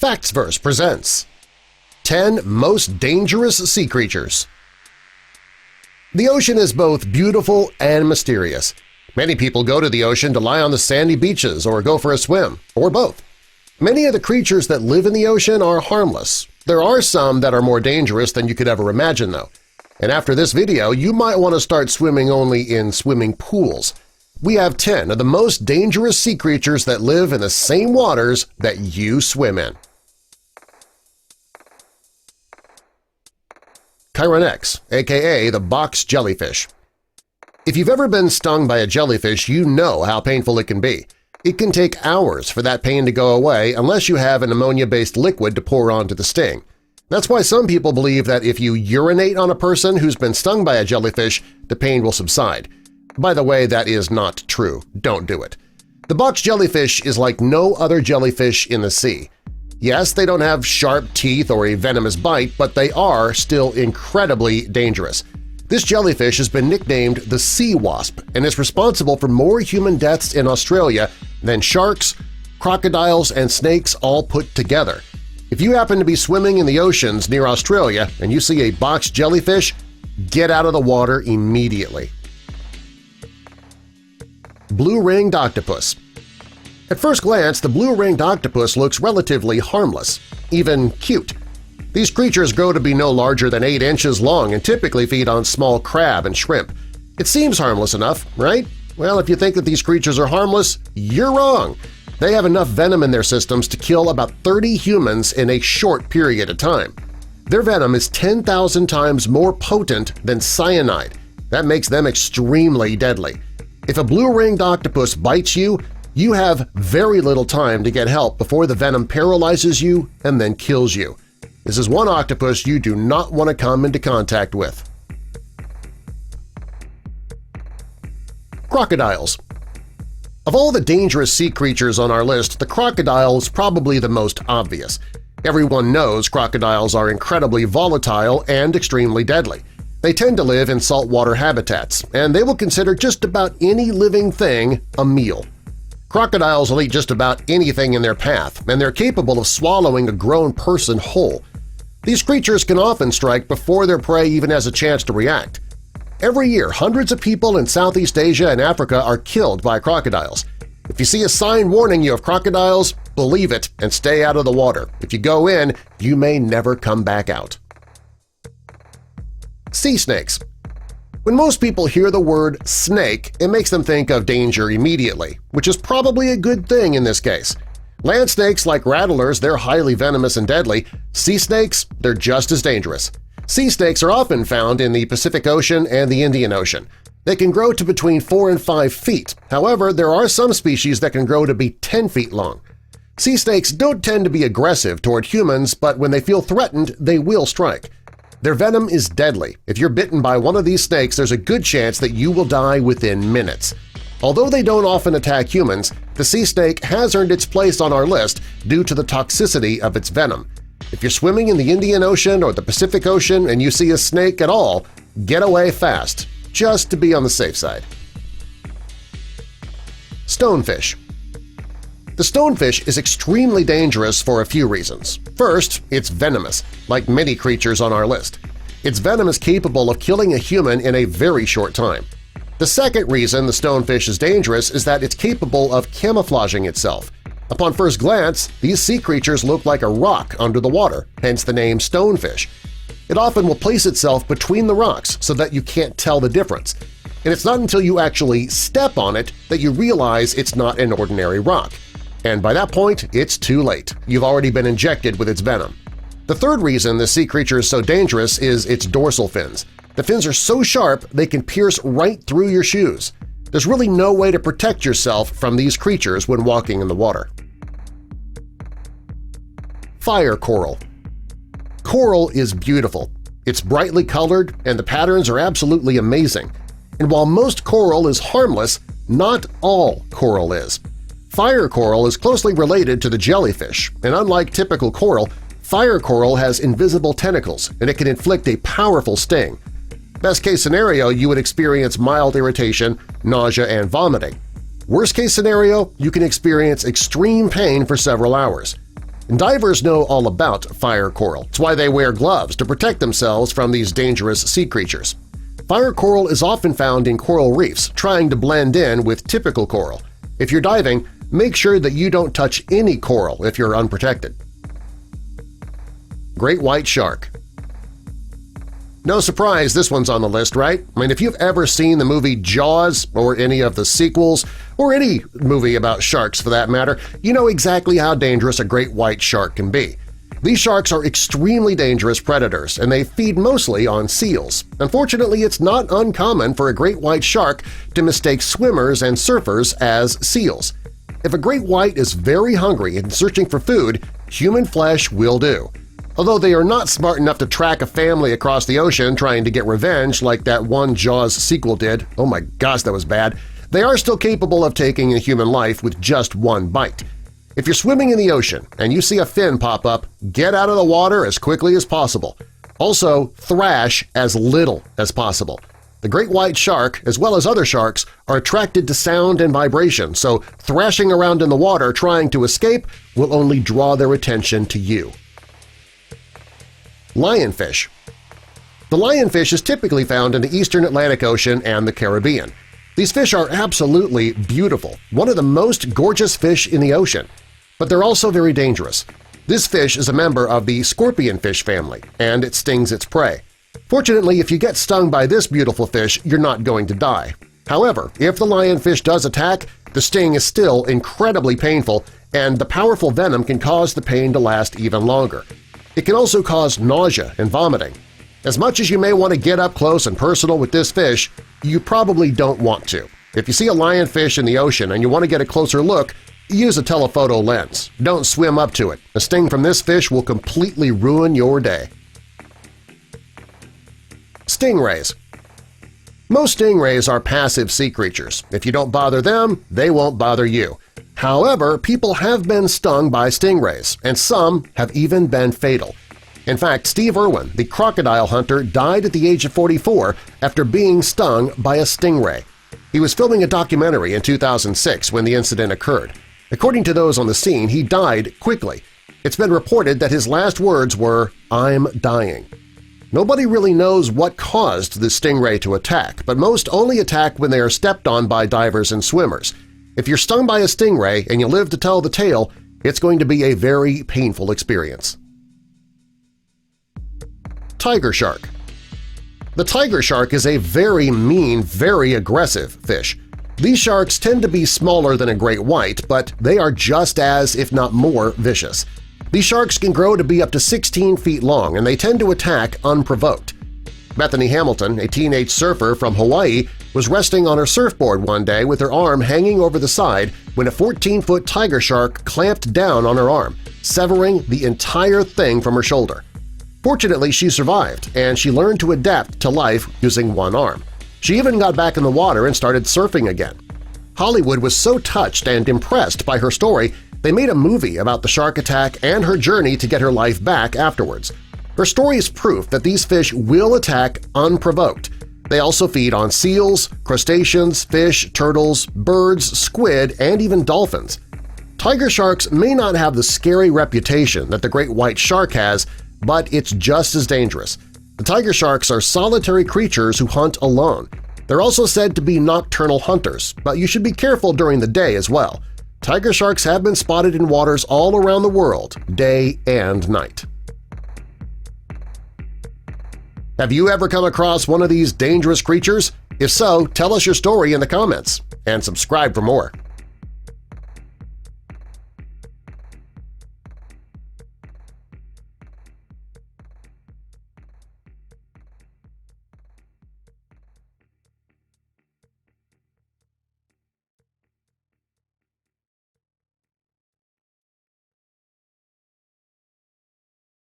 Factsverse presents 10 Most Dangerous Sea Creatures. The ocean is both beautiful and mysterious. Many people go to the ocean to lie on the sandy beaches or go for a swim, or both. Many of the creatures that live in the ocean are harmless. There are some that are more dangerous than you could ever imagine, though. And after this video, you might want to start swimming only in swimming pools. We have 10 of the most dangerous sea creatures that live in the same waters that you swim in. Chironex, aka the box jellyfish. If you've ever been stung by a jellyfish, you know how painful it can be. It can take hours for that pain to go away unless you have an ammonia-based liquid to pour onto the sting. That's why some people believe that if you urinate on a person who's been stung by a jellyfish, the pain will subside. By the way, that is not true. Don't do it. The box jellyfish is like no other jellyfish in the sea. Yes, they don't have sharp teeth or a venomous bite, but they are still incredibly dangerous. This jellyfish has been nicknamed the sea wasp and is responsible for more human deaths in Australia than sharks, crocodiles, and snakes all put together. If you happen to be swimming in the oceans near Australia and you see a box jellyfish, get out of the water immediately. Blue-ringed octopus. At first glance, the blue-ringed octopus looks relatively harmless, even cute. These creatures grow to be no larger than 8 inches long and typically feed on small crab and shrimp. It seems harmless enough, right? Well, if you think that these creatures are harmless, you're wrong. They have enough venom in their systems to kill about 30 humans in a short period of time. Their venom is 10,000 times more potent than cyanide. That makes them extremely deadly. If a blue-ringed octopus bites you, you have very little time to get help before the venom paralyzes you and then kills you. This is one octopus you do not want to come into contact with. Crocodiles. Of all the dangerous sea creatures on our list, the crocodile is probably the most obvious. Everyone knows crocodiles are incredibly volatile and extremely deadly. They tend to live in saltwater habitats, and they will consider just about any living thing a meal. Crocodiles will eat just about anything in their path, and they're capable of swallowing a grown person whole. These creatures can often strike before their prey even has a chance to react. Every year, hundreds of people in Southeast Asia and Africa are killed by crocodiles. If you see a sign warning you of crocodiles, believe it and stay out of the water. If you go in, you may never come back out. Sea snakes. When most people hear the word snake, it makes them think of danger immediately, which is probably a good thing in this case. Land snakes like rattlers, they're highly venomous and deadly. Sea snakes, they're just as dangerous. Sea snakes are often found in the Pacific Ocean and the Indian Ocean. They can grow to between 4 and 5 feet. However, there are some species that can grow to be 10 feet long. Sea snakes don't tend to be aggressive toward humans, but when they feel threatened, they will strike. Their venom is deadly. If you're bitten by one of these snakes, there's a good chance that you will die within minutes. Although they don't often attack humans, the sea snake has earned its place on our list due to the toxicity of its venom. If you're swimming in the Indian Ocean or the Pacific Ocean and you see a snake at all, get away fast, just to be on the safe side. Stonefish. The stonefish is extremely dangerous for a few reasons. First, it's venomous, like many creatures on our list. Its venom is capable of killing a human in a very short time. The second reason the stonefish is dangerous is that it's capable of camouflaging itself. Upon first glance, these sea creatures look like a rock under the water, hence the name stonefish. It often will place itself between the rocks so that you can't tell the difference. And it's not until you actually step on it that you realize it's not an ordinary rock. And by that point, it's too late. You've already been injected with its venom. The third reason the sea creature is so dangerous is its dorsal fins. The fins are so sharp they can pierce right through your shoes. There's really no way to protect yourself from these creatures when walking in the water. Fire coral. Coral is beautiful. It's brightly colored and the patterns are absolutely amazing. And while most coral is harmless, not all coral is. Fire coral is closely related to the jellyfish, and unlike typical coral, fire coral has invisible tentacles and it can inflict a powerful sting. Best case scenario, you would experience mild irritation, nausea, and vomiting. Worst case scenario, you can experience extreme pain for several hours. And divers know all about fire coral. It's why they wear gloves to protect themselves from these dangerous sea creatures. Fire coral is often found in coral reefs, trying to blend in with typical coral. If you're diving, make sure that you don't touch any coral if you're unprotected. Great white shark. No surprise this one's on the list, right? I mean, if you've ever seen the movie Jaws or any of the sequels, or any movie about sharks for that matter, you know exactly how dangerous a great white shark can be. These sharks are extremely dangerous predators, and they feed mostly on seals. Unfortunately, it's not uncommon for a great white shark to mistake swimmers and surfers as seals. If a great white is very hungry and searching for food, human flesh will do. Although they are not smart enough to track a family across the ocean trying to get revenge like that one Jaws sequel did – oh my gosh, that was bad – they are still capable of taking a human life with just one bite. If you're swimming in the ocean and you see a fin pop up, get out of the water as quickly as possible. Also, thrash as little as possible. The great white shark, as well as other sharks, are attracted to sound and vibration, so thrashing around in the water trying to escape will only draw their attention to you. Lionfish. The lionfish is typically found in the eastern Atlantic Ocean and the Caribbean. These fish are absolutely beautiful, one of the most gorgeous fish in the ocean, but they're also very dangerous. This fish is a member of the scorpionfish family, and it stings its prey. Fortunately, if you get stung by this beautiful fish, you're not going to die. However, if the lionfish does attack, the sting is still incredibly painful, and the powerful venom can cause the pain to last even longer. It can also cause nausea and vomiting. As much as you may want to get up close and personal with this fish, you probably don't want to. If you see a lionfish in the ocean and you want to get a closer look, use a telephoto lens. Don't swim up to it. A sting from this fish will completely ruin your day. Stingrays. Most stingrays are passive sea creatures. If you don't bother them, they won't bother you. However, people have been stung by stingrays, and some have even been fatal. In fact, Steve Irwin, the crocodile hunter, died at the age of 44 after being stung by a stingray. He was filming a documentary in 2006 when the incident occurred. According to those on the scene, he died quickly. It's been reported that his last words were, "I'm dying." Nobody really knows what caused the stingray to attack, but most only attack when they are stepped on by divers and swimmers. If you're stung by a stingray and you live to tell the tale, it's going to be a very painful experience. Tiger shark. The tiger shark is a very mean, very aggressive fish. These sharks tend to be smaller than a great white, but they are just as, if not more, vicious. These sharks can grow to be up to 16 feet long, and they tend to attack unprovoked. Bethany Hamilton, a teenage surfer from Hawaii, was resting on her surfboard one day with her arm hanging over the side when a 14-foot tiger shark clamped down on her arm, severing the entire thing from her shoulder. Fortunately, she survived, and she learned to adapt to life using one arm. She even got back in the water and started surfing again. Hollywood was so touched and impressed by her story, they made a movie about the shark attack and her journey to get her life back afterwards. Her story is proof that these fish will attack unprovoked. They also feed on seals, crustaceans, fish, turtles, birds, squid, and even dolphins. Tiger sharks may not have the scary reputation that the great white shark has, but it's just as dangerous. The tiger sharks are solitary creatures who hunt alone. They're also said to be nocturnal hunters, but you should be careful during the day as well. Tiger sharks have been spotted in waters all around the world, day and night. Have you ever come across one of these dangerous creatures? If so, tell us your story in the comments and subscribe for more.